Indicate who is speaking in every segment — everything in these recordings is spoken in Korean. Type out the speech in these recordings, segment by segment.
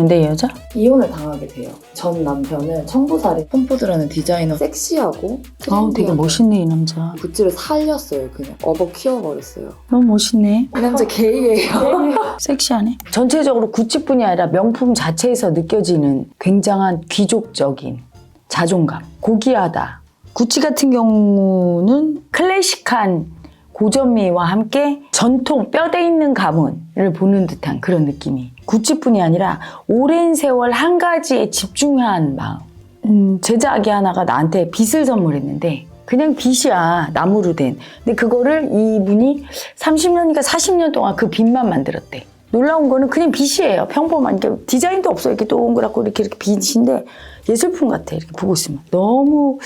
Speaker 1: 안 돼, 여자?
Speaker 2: 이혼을 당하게 돼요. 전 남편은 청부살인 톰포드라는 디자이너 섹시하고
Speaker 1: 아우, 되게 멋있네, 이 남자.
Speaker 2: 구찌를 살렸어요. 그냥 업어 키워버렸어요.
Speaker 1: 너무 멋있네.
Speaker 2: 이 남자 게이예요.
Speaker 1: 섹시하네. 전체적으로 구찌뿐이 아니라 명품 자체에서 느껴지는 굉장한 귀족적인 자존감, 고귀하다. 구찌 같은 경우는 클래식한 고전미와 함께 전통, 뼈대 있는 가문을 보는 듯한 그런 느낌이. 구찌뿐이 아니라 오랜 세월 한 가지에 집중한 마음. 제자기 하나가 나한테 빗을 선물했는데 그냥 빗이야, 나무로 된. 근데 그거를 이분이 30년인가 40년 동안 그 빗만 만들었대. 놀라운 거는 그냥 빗이에요. 평범한. 이렇게 디자인도 없어요. 이렇게 동그랗고 이렇게 빗인데 예술품 같아. 이렇게 보고 있으면. 너무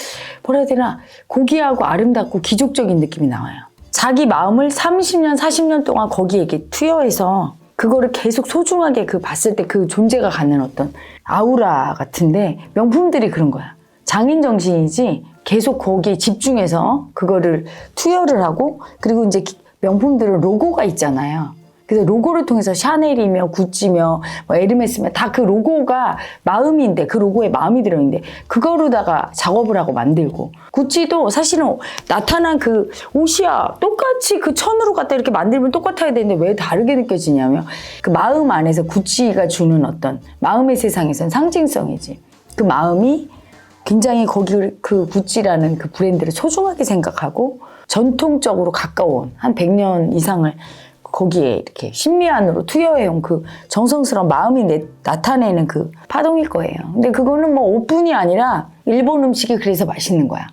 Speaker 1: 뭐라 해야 되나, 고귀하고 아름답고 귀족적인 느낌이 나와요. 자기 마음을 30년, 40년 동안 거기에 이렇게 투여해서 그거를 계속 소중하게 봤을 때 그 존재가 갖는 어떤 아우라 같은데 명품들이 그런 거야. 장인 정신이지 계속 거기에 집중해서 그거를 투여를 하고, 그리고 이제 명품들은 로고가 있잖아요. 그래서 로고를 통해서 샤넬이며 구찌며 뭐 에르메스며 다 그 로고가 마음인데, 그 로고에 마음이 들어있는데 그거로다가 작업을 하고 만들고, 구찌도 사실은 나타난 그 옷이야 똑같이 그 천으로 갖다 이렇게 만들면 똑같아야 되는데 왜 다르게 느껴지냐면 그 마음 안에서 구찌가 주는 어떤 마음의 세상에선 상징성이지. 그 마음이 굉장히 거기를, 그 구찌라는 그 브랜드를 소중하게 생각하고 전통적으로 가까운 한 100년 이상을 거기에 이렇게 신미안으로 투여해온 그 정성스러운 마음이 나타내는 그 파동일 거예요. 근데 그거는 뭐 옷뿐이 아니라 일본 음식이 그래서 맛있는 거야.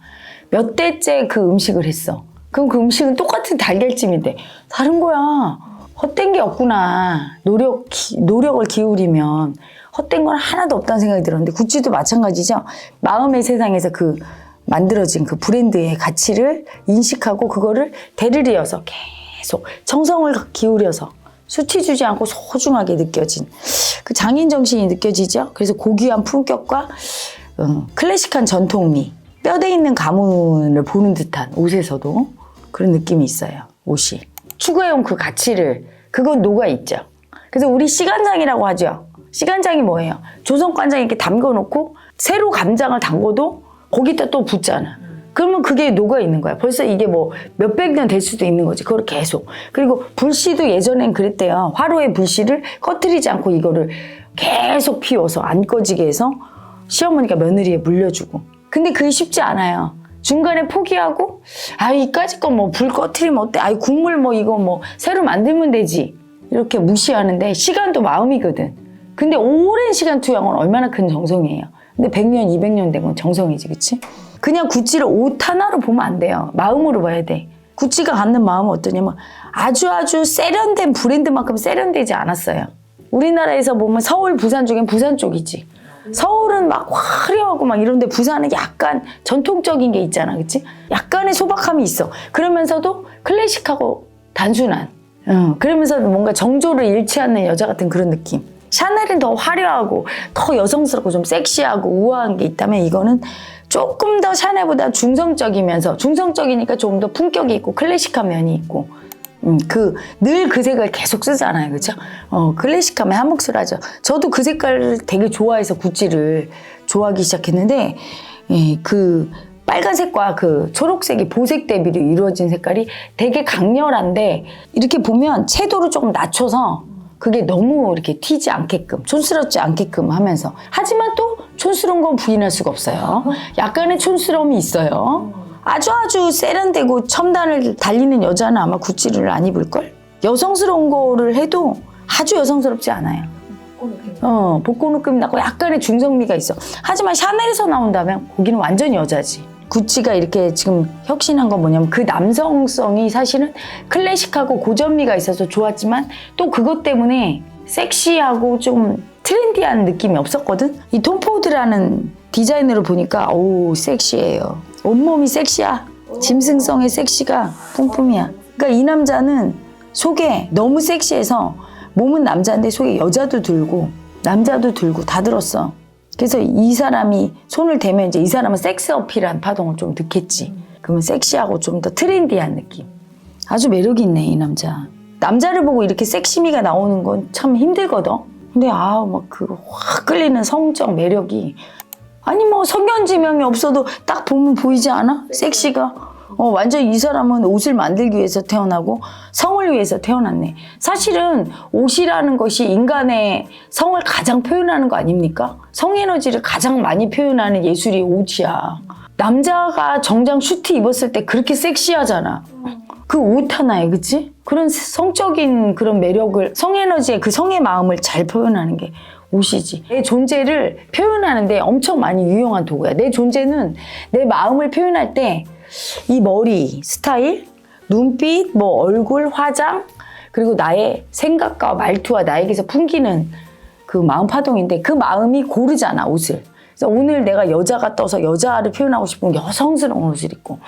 Speaker 1: 몇 대째 그 음식을 했어. 그럼 그 음식은 똑같은 달걀찜인데 다른 거야. 헛된 게 없구나. 노력을 기울이면 헛된 건 하나도 없다는 생각이 들었는데 구찌도 마찬가지죠. 마음의 세상에서 그 만들어진 그 브랜드의 가치를 인식하고 그거를 대를 이어서 계속 정성을 기울여서 수치 주지 않고 소중하게 느껴진 그 장인 정신이 느껴지죠. 그래서 고귀한 품격과 클래식한 전통미, 뼈대 있는 가문을 보는 듯한 옷에서도 그런 느낌이 있어요. 옷이 추구해온 그 가치를, 그건 녹아있죠. 그래서 우리 시간장이라고 하죠. 시간장이 뭐예요? 조선간장에 이렇게 담궈놓고 새로 간장을 담궈도 거기다 또 붓잖아. 그러면 그게 녹아있는 거야. 벌써 이게 뭐 몇백 년 될 수도 있는 거지. 그걸 계속. 그리고 불씨도 예전엔 그랬대요. 화로의 불씨를 꺼트리지 않고 이거를 계속 피워서 안 꺼지게 해서 시어머니가 며느리에 물려주고. 근데 그게 쉽지 않아요. 중간에 포기하고, 이까짓 거 뭐 불 꺼트리면 어때? 국물 뭐 이거 뭐 새로 만들면 되지. 이렇게 무시하는데 시간도 마음이거든. 근데 오랜 시간 투여한 건 얼마나 큰 정성이에요. 근데 100년, 200년 된 건 정성이지, 그치? 그냥 구찌를 옷 하나로 보면 안 돼요. 마음으로 봐야 돼. 구찌가 갖는 마음은 어떠냐면 아주 세련된 브랜드만큼 세련되지 않았어요. 우리나라에서 보면 서울, 부산 중엔 부산 쪽이지. 서울은 막 화려하고 막 이런데 부산은 약간 전통적인 게 있잖아, 그치? 약간의 소박함이 있어. 그러면서도 클래식하고 단순한. 그러면서 뭔가 정조를 잃지 않는 여자 같은 그런 느낌. 샤넬은 더 화려하고 더 여성스럽고 좀 섹시하고 우아한 게 있다면 이거는 조금 더 샤넬보다 중성적이면서, 중성적이니까 조금 더 품격이 있고 클래식한 면이 있고, 늘 그 색을 계속 쓰잖아요, 그렇죠? 클래식함에 한몫을 하죠. 저도 그 색깔을 되게 좋아해서 구찌를 좋아하기 시작했는데, 그 빨간색과 그 초록색이 보색 대비로 이루어진 색깔이 되게 강렬한데 이렇게 보면 채도를 조금 낮춰서 그게 너무 이렇게 튀지 않게끔, 촌스럽지 않게끔 하면서, 하지만 또 촌스러운 건 부인할 수가 없어요. 약간의 촌스러움이 있어요. 아주 세련되고 첨단을 달리는 여자는 아마 구찌를 안 입을걸? 여성스러운 거를 해도 아주 여성스럽지 않아요. 복고 느낌이 나고 약간의 중성미가 있어. 하지만 샤넬에서 나온다면 거기는 완전 여자지. 구찌가 이렇게 지금 혁신한 건 뭐냐면 그 남성성이 사실은 클래식하고 고전미가 있어서 좋았지만 또 그것 때문에 섹시하고 좀 트렌디한 느낌이 없었거든? 이 톰포드라는 디자이너를 보니까 오, 섹시해요. 온몸이 섹시야. 짐승성의 섹시가 통품이야. 그러니까 이 남자는 속에 너무 섹시해서 몸은 남자인데 속에 여자도 들고 남자도 들고 다 들었어. 그래서 이 사람이 손을 대면 이제 이 사람은 섹스 어필한 파동을 좀 듣겠지. 그러면 섹시하고 좀 더 트렌디한 느낌. 아주 매력이 있네, 이 남자. 남자를 보고 이렇게 섹시미가 나오는 건 참 힘들거든. 근데 막 그 확 끌리는 성적 매력이 아니 뭐 성견지명이 없어도 딱 보면 보이지 않아? 섹시가. 완전 이 사람은 옷을 만들기 위해서 태어나고 성을 위해서 태어났네. 사실은 옷이라는 것이 인간의 성을 가장 표현하는 거 아닙니까? 성 에너지를 가장 많이 표현하는 예술이 옷이야. 남자가 정장 슈트 입었을 때 그렇게 섹시하잖아. 그 옷 하나에, 그치? 그런 성적인 그런 매력을, 성 에너지의 그 성의 마음을 잘 표현하는 게 옷이지. 내 존재를 표현하는데 엄청 많이 유용한 도구야. 내 존재는 내 마음을 표현할 때 이 머리 스타일, 눈빛, 뭐 얼굴, 화장, 그리고 나의 생각과 말투와 나에게서 풍기는 그 마음 파동인데 그 마음이 고르잖아, 옷을. 그래서 오늘 내가 여자가 떠서 여자를 표현하고 싶으면 여성스러운 옷을 입고,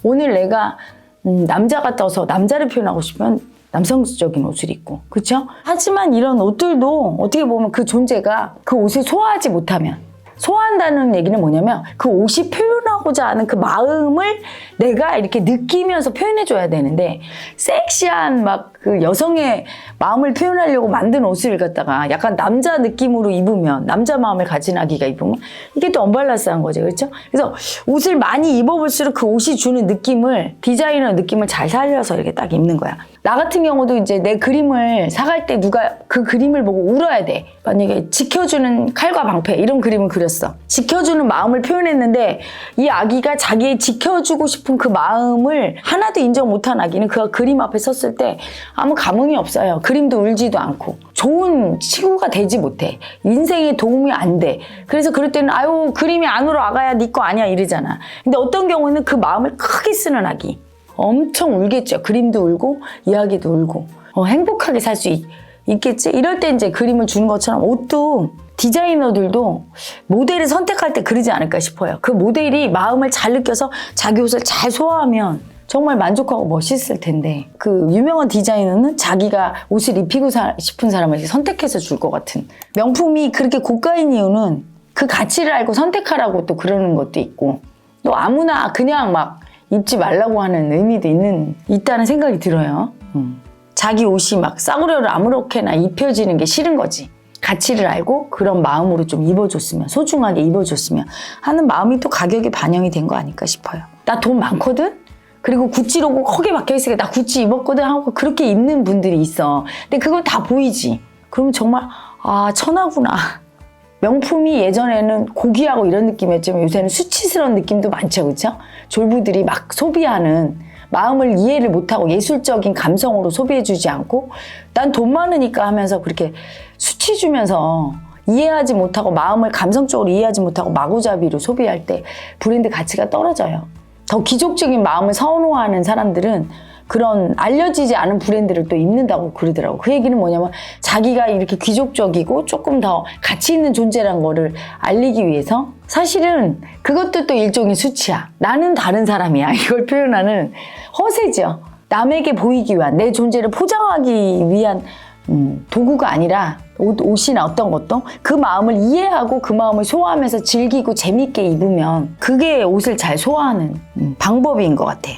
Speaker 1: 오늘 내가 남자가 떠서 남자를 표현하고 싶으면 남성적인 옷을 입고, 그렇죠? 하지만 이런 옷들도 어떻게 보면 그 존재가 그 옷을 소화하지 못하면, 소화한다는 얘기는 뭐냐면 그 옷이 표현하고자 하는 그 마음을 내가 이렇게 느끼면서 표현해줘야 되는데, 섹시한 막 그 여성의 마음을 표현하려고 만든 옷을 갖다가 약간 남자 느낌으로 입으면, 남자 마음을 가진 아기가 입으면 이게 또 언밸런스한 거죠, 그렇죠? 그래서 옷을 많이 입어볼수록 그 옷이 주는 느낌을, 디자이너 느낌을 잘 살려서 이렇게 딱 입는 거야. 나 같은 경우도 이제 내 그림을 사갈 때 누가 그 그림을 보고 울어야 돼. 만약에 지켜주는 칼과 방패 이런 그림을 그렸어. 지켜주는 마음을 표현했는데 이 아기가 자기의 지켜주고 싶은 그 마음을 하나도 인정 못한 아기는 그 그림 앞에 섰을 때 아무 감흥이 없어요. 그림도 울지도 않고. 좋은 친구가 되지 못해. 인생에 도움이 안 돼. 그래서 그럴 때는 아유 그림이 안 울어 아가야 네 거 아니야 이러잖아. 근데 어떤 경우는 그 마음을 크게 쓰는 아기. 엄청 울겠죠. 그림도 울고 이야기도 울고 행복하게 살 수 있겠지. 이럴 때 이제 그림을 주는 것처럼 옷도 디자이너들도 모델을 선택할 때 그러지 않을까 싶어요. 그 모델이 마음을 잘 느껴서 자기 옷을 잘 소화하면 정말 만족하고 멋있을 텐데, 그 유명한 디자이너는 자기가 옷을 입히고 싶은 사람을 선택해서 줄 것 같은. 명품이 그렇게 고가인 이유는 그 가치를 알고 선택하라고 또 그러는 것도 있고, 또 아무나 그냥 막 입지 말라고 하는 의미도 있다는 생각이 들어요. 자기 옷이 막 싸구려를 아무렇게나 입혀지는 게 싫은 거지. 가치를 알고 그런 마음으로 좀 입어줬으면, 소중하게 입어줬으면 하는 마음이 또 가격에 반영이 된 거 아닐까 싶어요. 나 돈 많거든? 그리고 구찌 로고 크게 박혀있으니까 나 구찌 입었거든 하고 그렇게 입는 분들이 있어. 근데 그건 다 보이지. 그러면 정말 천하구나. 명품이 예전에는 고귀하고 이런 느낌이었지만 요새는 수치스러운 느낌도 많죠, 그렇죠? 졸부들이 막 소비하는, 마음을 이해를 못하고 예술적인 감성으로 소비해주지 않고 난 돈 많으니까 하면서 그렇게 수치 주면서 이해하지 못하고, 마음을 감성적으로 이해하지 못하고 마구잡이로 소비할 때 브랜드 가치가 떨어져요. 더 기족적인 마음을 선호하는 사람들은 그런 알려지지 않은 브랜드를 또 입는다고 그러더라고. 그 얘기는 뭐냐면 자기가 이렇게 귀족적이고 조금 더 가치 있는 존재란 거를 알리기 위해서, 사실은 그것도 또 일종의 수치야. 나는 다른 사람이야. 이걸 표현하는 허세죠. 남에게 보이기 위한, 내 존재를 포장하기 위한 도구가 아니라, 옷이나 어떤 것도 그 마음을 이해하고 그 마음을 소화하면서 즐기고 재밌게 입으면 그게 옷을 잘 소화하는 방법인 것 같아요.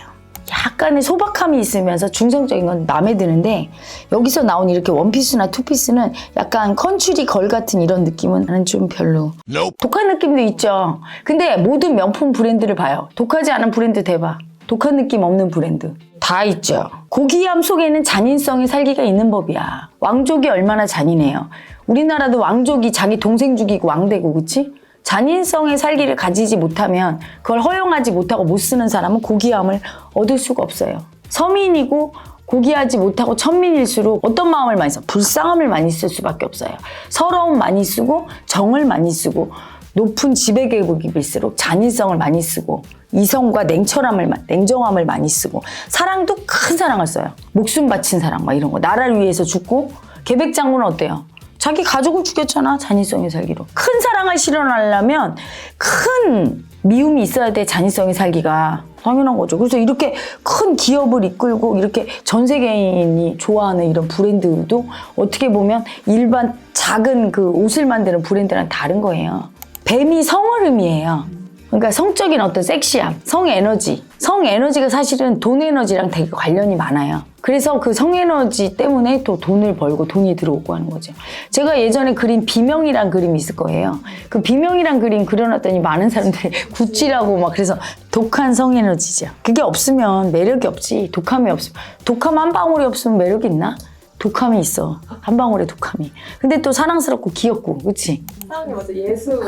Speaker 1: 약간의 소박함이 있으면서 중성적인 건 마음에 드는데, 여기서 나온 이렇게 원피스나 투피스는 약간 컨츄리 걸 같은 이런 느낌은 나는 좀 별로. 독한 느낌도 있죠. 근데 모든 명품 브랜드를 봐요. 독하지 않은 브랜드 대봐. 독한 느낌 없는 브랜드 다 있죠. 고귀함 속에는 잔인성의 살기가 있는 법이야. 왕족이 얼마나 잔인해요. 우리나라도 왕족이 자기 동생 죽이고 왕되고, 그치? 잔인성의 살기를 가지지 못하면, 그걸 허용하지 못하고 못 쓰는 사람은 고귀함을 얻을 수가 없어요. 서민이고 고귀하지 못하고 천민일수록 어떤 마음을 많이 써? 불쌍함을 많이 쓸 수밖에 없어요. 서러움 많이 쓰고 정을 많이 쓰고 높은 지배계급일수록 잔인성을 많이 쓰고 이성과 냉정함을 많이 쓰고, 사랑도 큰 사랑을 써요. 목숨 바친 사랑 막 이런 거. 나라를 위해서 죽고. 계백장군은 어때요? 자기 가족을 죽였잖아. 잔인성의 살기로. 큰 사랑을 실현하려면 큰 미움이 있어야 돼. 잔인성의 살기가. 당연한 거죠. 그래서 이렇게 큰 기업을 이끌고 이렇게 전 세계인이 좋아하는 이런 브랜드도 어떻게 보면 일반 작은 그 옷을 만드는 브랜드랑 다른 거예요. 뱀이 성을 의미해요. 그러니까 성적인 어떤 섹시함, 성에너지가 사실은 돈 에너지랑 되게 관련이 많아요. 그래서 그 성에너지 때문에 또 돈을 벌고 돈이 들어오고 하는 거죠. 제가 예전에 그린 비명이란 그림이 있을 거예요. 그 비명이란 그림 그려놨더니 많은 사람들이 구찌라고 막 그래서 독한 성에너지죠. 그게 없으면 매력이 없지. 독함이 없으면. 독함 한 방울이 없으면 매력이 있나? 독함이 있어. 한 방울의 독함이. 근데 또 사랑스럽고 귀엽고, 그치?
Speaker 2: 사장님 맞아 예수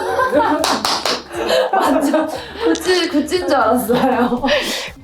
Speaker 2: 완전 구찌인 줄 알았어요.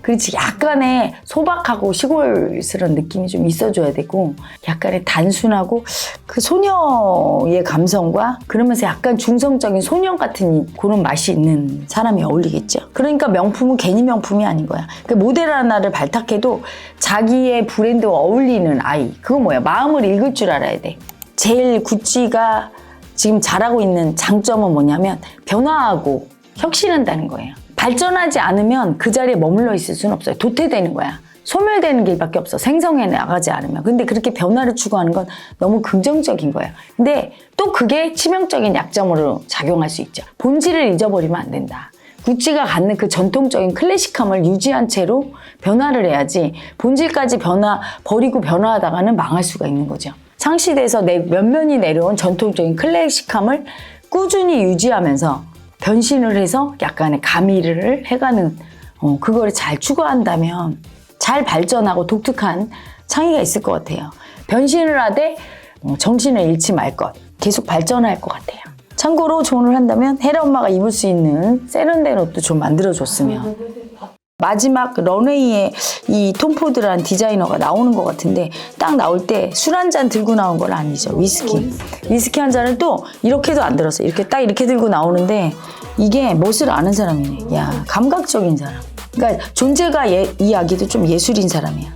Speaker 1: 그렇지. 약간의 소박하고 시골스러운 느낌이 좀 있어줘야 되고, 약간의 단순하고 그 소녀의 감성과 그러면서 약간 중성적인 소년 같은 그런 맛이 있는 사람이 어울리겠죠. 그러니까 명품은 괜히 명품이 아닌 거야. 그 모델 하나를 발탁해도 자기의 브랜드와 어울리는 아이. 그거 뭐야? 마음을 읽을 줄 알아야 돼. 제일 구찌가 지금 잘하고 있는 장점은 뭐냐면 변화하고 혁신한다는 거예요. 발전하지 않으면 그 자리에 머물러 있을 수는 없어요. 도태되는 거야. 소멸되는 길밖에 없어. 생성해 나가지 않으면. 근데 그렇게 변화를 추구하는 건 너무 긍정적인 거예요. 근데 또 그게 치명적인 약점으로 작용할 수 있죠. 본질을 잊어버리면 안 된다. 구찌가 갖는 그 전통적인 클래식함을 유지한 채로 변화를 해야지 본질까지 버리고 변화하다가는 망할 수가 있는 거죠. 상시대에서 몇면이 내려온 전통적인 클래식함을 꾸준히 유지하면서 변신을 해서 약간의 가미를 해가는 그거를 잘 추구한다면 잘 발전하고 독특한 창의가 있을 것 같아요. 변신을 하되 정신을 잃지 말 것. 계속 발전할 것 같아요. 참고로 조언을 한다면 헤라 엄마가 입을 수 있는 세련된 옷도 좀 만들어줬으면. 마지막 런웨이에 이 톰 포드라는 디자이너가 나오는 것 같은데 딱 나올 때 술 한 잔 들고 나온 건 아니죠. 위스키 한 잔을 또 이렇게도 안 들었어요. 이렇게 딱 이렇게 들고 나오는데 이게 멋을 아는 사람이네. 야, 감각적인 사람. 그러니까 존재가 이야기도 좀 예술인 사람이야.